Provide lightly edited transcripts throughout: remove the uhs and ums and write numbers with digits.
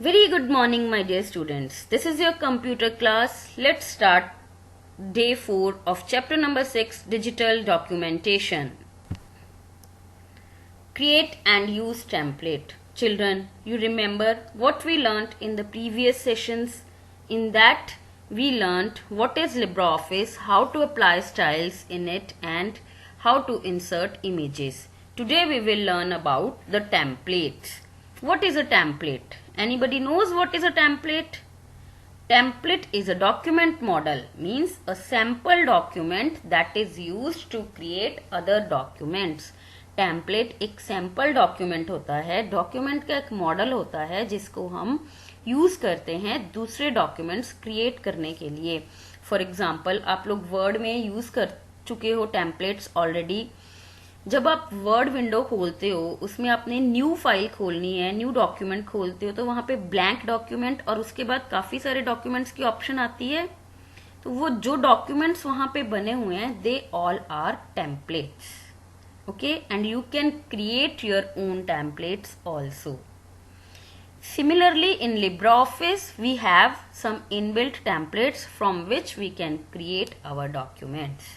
Very good morning, my dear students. This is your computer class. Let's start day 4 of chapter number 6, Digital Documentation. Create and use template. Children, you remember what we learnt in the previous sessions? In that, we learnt what is LibreOffice, how to apply styles in it, and how to insert images. Today we will learn about the templates. What is a template? Anybody knows what is a template? Template is a document model, means a sample document that is used to create other documents. Template एक sample document होता है, document का एक model होता है जिसको हम use करते हैं दूसरे डॉक्यूमेंट्स क्रिएट करने के लिए. फॉर एग्जाम्पल, आप लोग वर्ड में यूज कर चुके हो टेम्पलेट्स ऑलरेडी. जब आप वर्ड विंडो खोलते हो, उसमें आपने न्यू फाइल खोलनी है, न्यू डॉक्यूमेंट खोलते हो, तो वहां पे ब्लैंक डॉक्यूमेंट और उसके बाद काफी सारे डॉक्यूमेंट्स की ऑप्शन आती है. तो वो जो डॉक्यूमेंट्स वहां पे बने हुए हैं, they all are templates. Okay, and you can create your own templates also. Similarly, in LibreOffice, we have some inbuilt templates from which we can create our documents.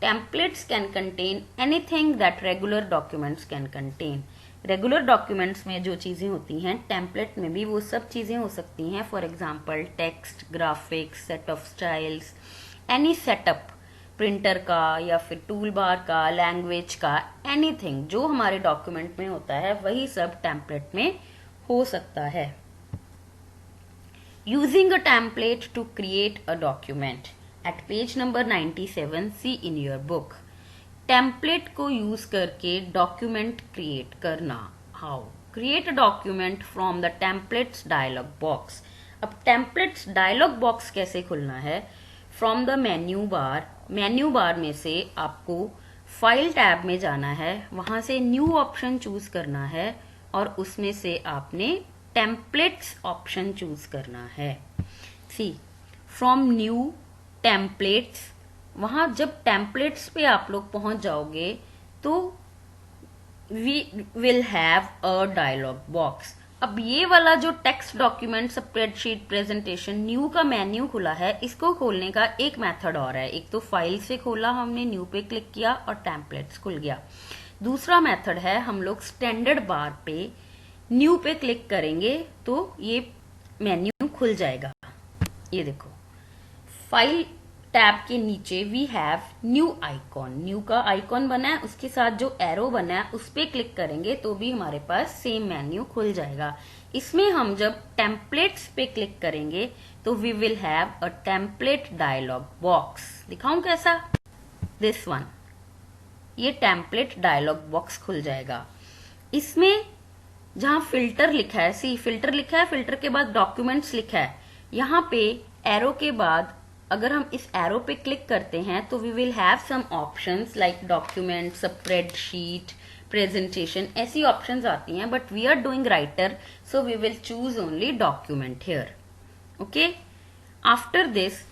Templates can contain anything that regular documents can contain. Regular documents में जो चीजें होती हैं, template में भी वो सब चीजें हो सकती हैं. For example, text, graphics, set of styles, any setup. Printer का या फिर टूल बार का, लैंग्वेज का, एनीथिंग जो हमारे डॉक्यूमेंट में होता है वही सब टेम्पलेट में हो सकता है. Using a template to create a document. At page number 97 C in your book. Template को यूज करके डॉक्यूमेंट क्रिएट करना. How? Create a document from the templates dialog box. अब टेम्पलेट्स डायलॉग बॉक्स कैसे खुलना है? फ्रॉम द मेन्यू बार में से आपको फाइल टैब में जाना है, वहां से न्यू ऑप्शन चूज करना है और उसमें से आपने टेम्पलेट्स ऑप्शन चूज करना है. सी, फ्रॉम न्यू टेम्पलेट्स, वहां जब टेम्पलेट्स पे आप लोग पहुंच जाओगे तो we will have a dialog box. अब ये वाला जो text document, spreadsheet, presentation, new का मेन्यू खुला है, इसको खोलने का एक मेथड और है. एक तो फाइल से खोला हमने, न्यू पे क्लिक किया और टेम्पलेट्स खुल गया. दूसरा मेथड है, हम लोग स्टैंडर्ड बार पे न्यू पे क्लिक करेंगे तो ये मेन्यू खुल जाएगा. ये देखो, फाइल टैब के नीचे we have new icon. New का आइकॉन बना है, उसके साथ जो एरो बना है उस पे क्लिक करेंगे तो भी हमारे पास सेम मेन्यू खुल जाएगा. इसमें हम जब टेम्पलेट्स पे क्लिक करेंगे तो we will have a template dialog box. दिखाऊं कैसा? This one. ये टेम्पलेट डायलॉग बॉक्स खुल जाएगा. इसमें जहां फिल्टर लिखा है, सी फिल्टर लिखा है, फिल्टर के बाद डॉक्यूमेंट्स लिखा है, यहां पे एरो के बाद अगर हम इस एरो पे क्लिक करते हैं तो we will have some options like document, spreadsheet, presentation, ऐसी ऑप्शंस आती हैं. But we are doing Writer, so we will choose only document here. Okay, after this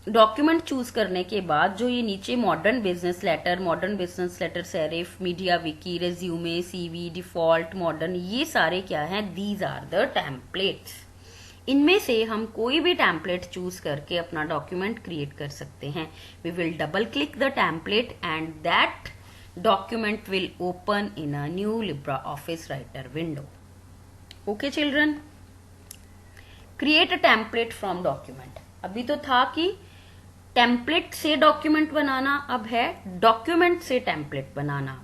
document choose करने के बाद जो ये नीचे modern business letter, serif, MediaWiki, resume, CV, default, modern, ये सारे क्या हैं? These are the templates. इनमें से हम कोई भी टेम्पलेट चूज करके अपना डॉक्यूमेंट क्रिएट कर सकते हैं. We will double click the template and that document will open in a new LibreOffice Writer window. Okay children, create a template from document. अभी तो था कि टेम्पलेट से डॉक्यूमेंट बनाना, अब है डॉक्यूमेंट से टेम्पलेट बनाना.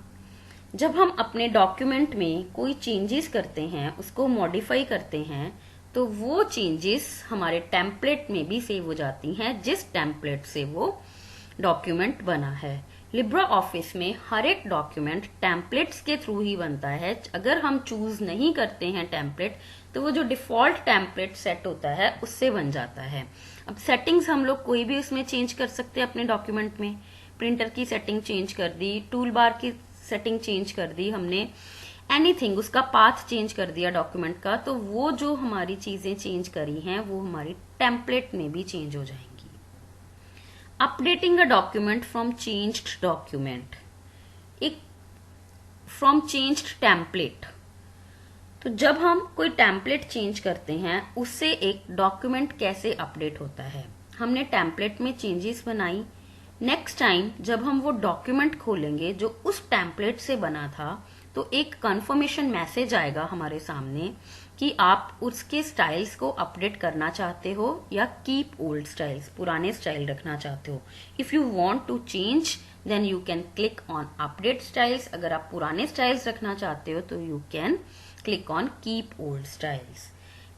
जब हम अपने डॉक्यूमेंट में कोई चेंजेस करते हैं, उसको मॉडिफाई करते हैं, तो वो चेंजेस हमारे टेम्पलेट में भी सेव हो जाती हैं जिस टेम्पलेट से वो डॉक्यूमेंट बना है. LibreOffice में हर एक डॉक्यूमेंट टेम्पलेट्स के थ्रू ही बनता है. अगर हम चूज नहीं करते हैं टेम्पलेट तो वो जो डिफॉल्ट टेम्पलेट सेट होता है उससे बन जाता है. अब सेटिंग्स हम लोग कोई भी उसमें चेंज कर सकते हैं अपने डॉक्यूमेंट में. प्रिंटर की सेटिंग चेंज कर दी, टूल बार की सेटिंग चेंज कर दी हमने, एनीथिंग, उसका पाथ चेंज कर दिया डॉक्यूमेंट का, तो वो जो हमारी चीजें चेंज करी हैं वो हमारी टेम्पलेट में भी चेंज हो जाएंगी. Updating a document from changed document. एक फ्रॉम चेंज्ड टेम्पलेट. तो जब हम कोई टेम्पलेट चेंज करते हैं उससे एक डॉक्यूमेंट कैसे अपडेट होता है। हमने टेम्पलेट में चेंजेस बनाई, नेक्स्ट टाइम जब हम वो डॉक्यूमेंट खोलेंगे जो उस टेम्पलेट से बना था तो एक कंफर्मेशन मैसेज आएगा हमारे सामने कि आप उसके स्टाइल्स को अपडेट करना चाहते हो या कीप ओल्ड स्टाइल्स, पुराने स्टाइल रखना चाहते हो। If you want to change then you can click on update styles. अगर आप पुराने स्टाइल्स रखना चाहते हो तो you can click on keep old styles.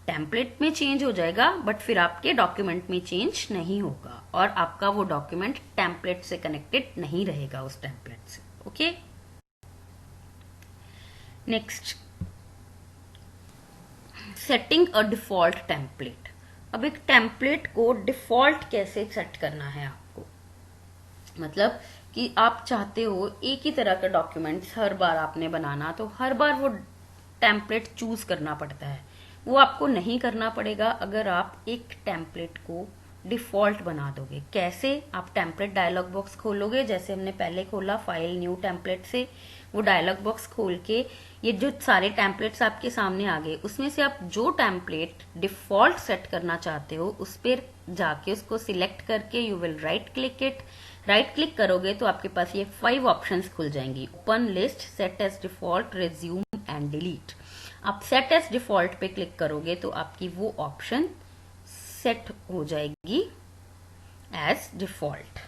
Template में चेंज हो जाएगा बट फिर आपके डॉक्यूमेंट में चेंज नहीं होगा और आपका वो डॉक्यूमेंट टेम्पलेट से कनेक्टेड नहीं रहेगा उस टेम्पलेट से। Okay, next, setting a default template. अब एक टेम्पलेट को डिफॉल्ट कैसे सेट करना है आपको, मतलब कि आप चाहते हो एक ही तरह का डॉक्यूमेंट्स हर बार आपने बनाना, तो हर बार वो टेम्पलेट चूज करना पड़ता है। वो आपको नहीं करना पड़ेगा अगर आप एक टेम्पलेट को डिफॉल्ट बना दोगे। कैसे? आप टेम्पलेट डायलॉग बॉक्स खोलोगे, जैसे हमने पहले खोला फाइल न्यू टेम्पलेट से, वो डायलॉग बॉक्स खोल के ये जो सारे टेम्पलेट्स आपके सामने आ गए उसमें से आप जो टेम्पलेट डिफॉल्ट सेट करना चाहते हो उस पर जाके उसको सिलेक्ट करके you will right click it. Right click करोगे तो आपके पास ये 5 ऑप्शंस खुल जाएंगी, open list, set as default, resume and delete. आप सेट एज डिफॉल्ट पे क्लिक करोगे तो आपकी वो ऑप्शन सेट हो जाएगी एज डिफॉल्ट।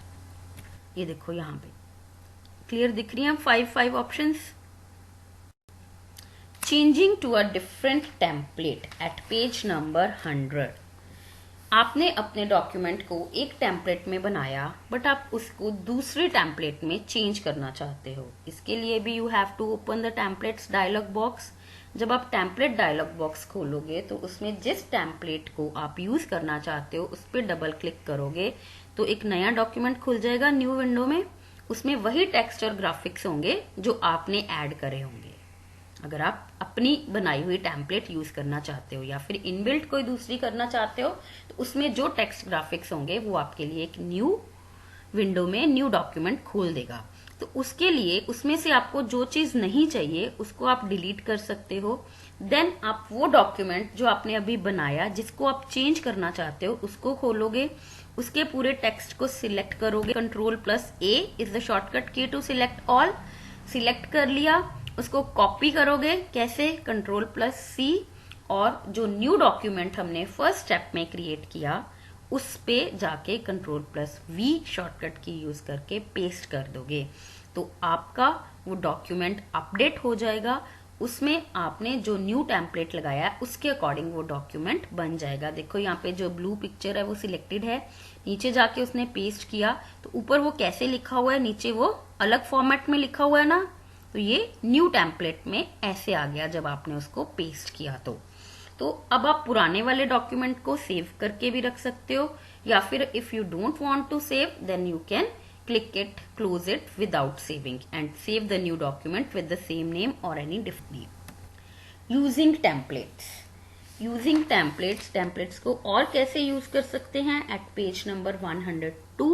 ये देखो यहाँ पे क्लियर दिख रही है 5 options. Changing to a different template at page number 100। आपने अपने डॉक्यूमेंट को एक टेम्पलेट में बनाया बट आप उसको दूसरे टेम्पलेट में चेंज करना चाहते हो। इसके लिए भी you have to open the templates dialog box. जब आप टेम्पलेट डायलॉग बॉक्स खोलोगे तो उसमें जिस टेम्पलेट को आप यूज करना चाहते हो उस पर डबल क्लिक करोगे तो एक नया डॉक्यूमेंट खुल जाएगा न्यू विंडो में। उसमें वही टेक्स्ट और ग्राफिक्स होंगे जो आपने ऐड करे होंगे। अगर आप अपनी बनाई हुई टेम्पलेट यूज करना चाहते हो या फिर इनबिल्ट कोई दूसरी करना चाहते हो तो उसमें जो टेक्स्ट ग्राफिक्स होंगे वो आपके लिए एक न्यू विंडो में न्यू डॉक्यूमेंट खोल देगा। तो उसके लिए उसमें से आपको जो चीज नहीं चाहिए उसको आप डिलीट कर सकते हो। देन आप वो डॉक्यूमेंट जो आपने अभी बनाया जिसको आप चेंज करना चाहते हो उसको खोलोगे, उसके पूरे टेक्स्ट को सिलेक्ट करोगे, Ctrl+A इज द शॉर्टकट की टू सिलेक्ट ऑल। सिलेक्ट कर लिया, उसको कॉपी करोगे, कैसे? Ctrl+C, और जो न्यू डॉक्यूमेंट हमने फर्स्ट स्टेप में क्रिएट किया उस पे जाके Ctrl+V शॉर्टकट की यूज करके पेस्ट कर दोगे तो आपका वो डॉक्यूमेंट अपडेट हो जाएगा। उसमें आपने जो न्यू टेम्पलेट लगाया उसके अकॉर्डिंग वो डॉक्यूमेंट बन जाएगा। देखो यहाँ पे जो ब्लू पिक्चर है वो सिलेक्टेड है, नीचे जाके उसने पेस्ट किया तो ऊपर वो कैसे लिखा हुआ है, नीचे वो अलग फॉर्मेट में लिखा हुआ है ना, तो ये न्यू टेम्पलेट में ऐसे आ गया जब आपने उसको पेस्ट किया। तो अब आप पुराने वाले डॉक्यूमेंट को सेव करके भी रख सकते हो या फिर if you don't want to save then you can click it, close it without saving and save the new document with the same name or any different name. Using templates. Using templates, templates को और कैसे use कर सकते हैं? At page number 102,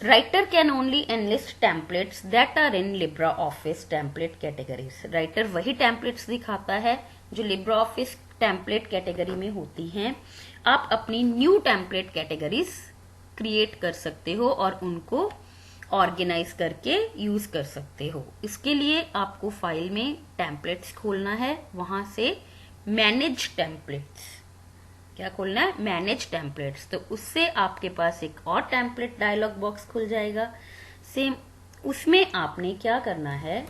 writer can only enlist templates that are in LibreOffice template categories. Writer वही templates दिखाता है जो LibreOffice template category में होती हैं। आप अपनी new template categories क्रिएट कर सकते हो और उनको ऑर्गेनाइज करके यूज कर सकते हो। इसके लिए आपको फाइल में टेम्पलेट्स खोलना है, वहां से मैनेज टेम्पलेट्स, क्या खोलना है? Manage templates. तो उससे आपके पास एक और टेम्पलेट डायलॉग बॉक्स खुल जाएगा सेम। उसमें आपने क्या करना है,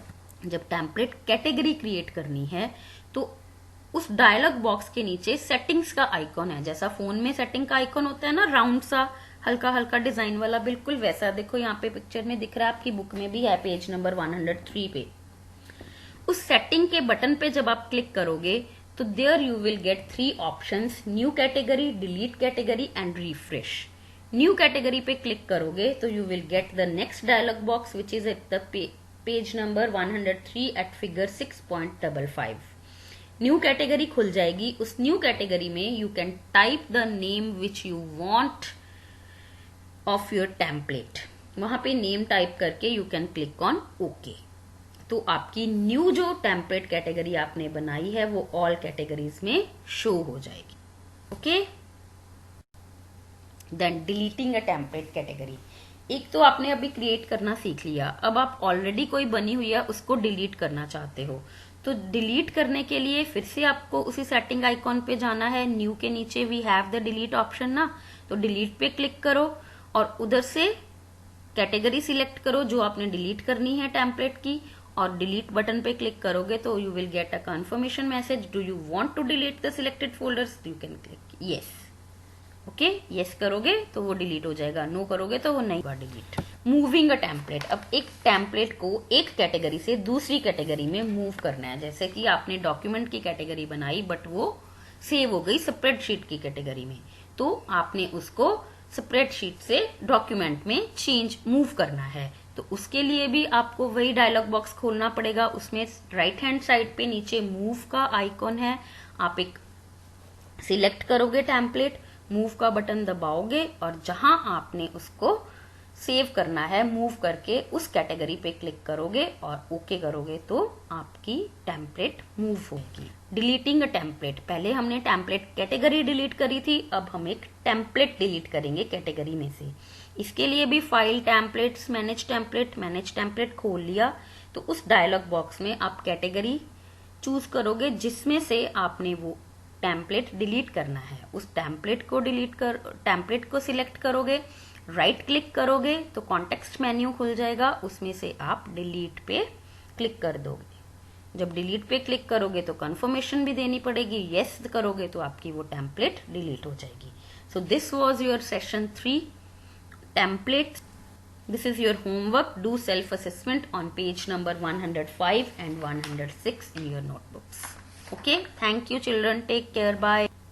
जब टेम्पलेट कैटेगरी क्रिएट करनी है तो उस डायलॉग बॉक्स के नीचे सेटिंग्स का आइकॉन है, जैसा फोन में सेटिंग का आइकॉन होता है ना, राउंड सा हल्का हल्का डिजाइन वाला, बिल्कुल वैसा। देखो यहाँ पे पिक्चर में दिख रहा है, आपकी बुक में भी है पेज नंबर 103 पे। उस सेटिंग के बटन पे जब आप क्लिक करोगे तो there you will get 3 options, new category, delete category and refresh. New category पे क्लिक करोगे तो you will get the next dialog box which is at the page number 103 at figure 6.55। New category खुल जाएगी। उस new category में you can type the name which you want of your template. वहां पे name type करके you can click on okay. तो आपकी new जो टेम्पलेट कैटेगरी आपने बनाई है वो ऑल कैटेगरीज में शो हो जाएगी. Okay. Then deleting a template category. एक तो आपने अभी क्रिएट करना सीख लिया, अब आप ऑलरेडी कोई बनी हुई है उसको डिलीट करना चाहते हो. तो डिलीट करने के लिए फिर से आपको उसी सेटिंग आइकॉन पे जाना है. न्यू के नीचे we have the delete option ना, तो डिलीट पे क्लिक करो और उधर से कैटेगरी सिलेक्ट करो जो आपने डिलीट करनी है टेम्पलेट की, और डिलीट बटन पे क्लिक करोगे तो you will get a confirmation message. Do you want to delete the selected folders? You can click yes. Okay, yes करोगे तो वो डिलीट हो जाएगा, नो करोगे तो वो नहीं होगा डिलीट. Moving a template. अब एक टेम्पलेट को एक कैटेगरी से दूसरी कैटेगरी में मूव करना है. जैसे कि आपने डॉक्यूमेंट की कैटेगरी बनाई बट वो सेव हो गई स्प्रेडशीट की कैटेगरी में, तो आपने उसको स्प्रेडशीट से डॉक्यूमेंट में चेंज मूव करना है. तो उसके लिए भी आपको वही डायलॉग बॉक्स खोलना पड़ेगा. उसमें राइट हैंड साइड पे नीचे मूव का आइकॉन है, आप एक सिलेक्ट करोगे टेम्पलेट, मूव का बटन दबाओगे और जहां आपने उसको सेव करना है मूव करके उस कैटेगरी पे क्लिक करोगे और ओके करोगे तो आपकी टेम्पलेट मूव होगी. Deleting a template. पहले हमने टेम्पलेट कैटेगरी डिलीट करी थी, अब हम एक टेम्पलेट डिलीट करेंगे कैटेगरी में से. इसके लिए भी फाइल, टेम्पलेट्स, मैनेज टेम्पलेट खोल लिया तो उस डायलॉग बॉक्स में आप कैटेगरी चूज करोगे जिसमें से आपने वो टेम्पलेट डिलीट करना है. उस टेम्पलेट को सिलेक्ट करोगे, राइट क्लिक करोगे तो कॉन्टेक्स्ट मेन्यू खुल जाएगा, उसमें से आप डिलीट पे क्लिक कर दोगे. जब डिलीट पे क्लिक करोगे तो कंफर्मेशन भी देनी पड़ेगी, यस करोगे तो आपकी वो टेम्पलेट डिलीट हो जाएगी. So this was your session 3 template. This is your homework. Do self-assessment on page number 105 and 106 in your notebooks. Okay. Thank you children. Take care. Bye.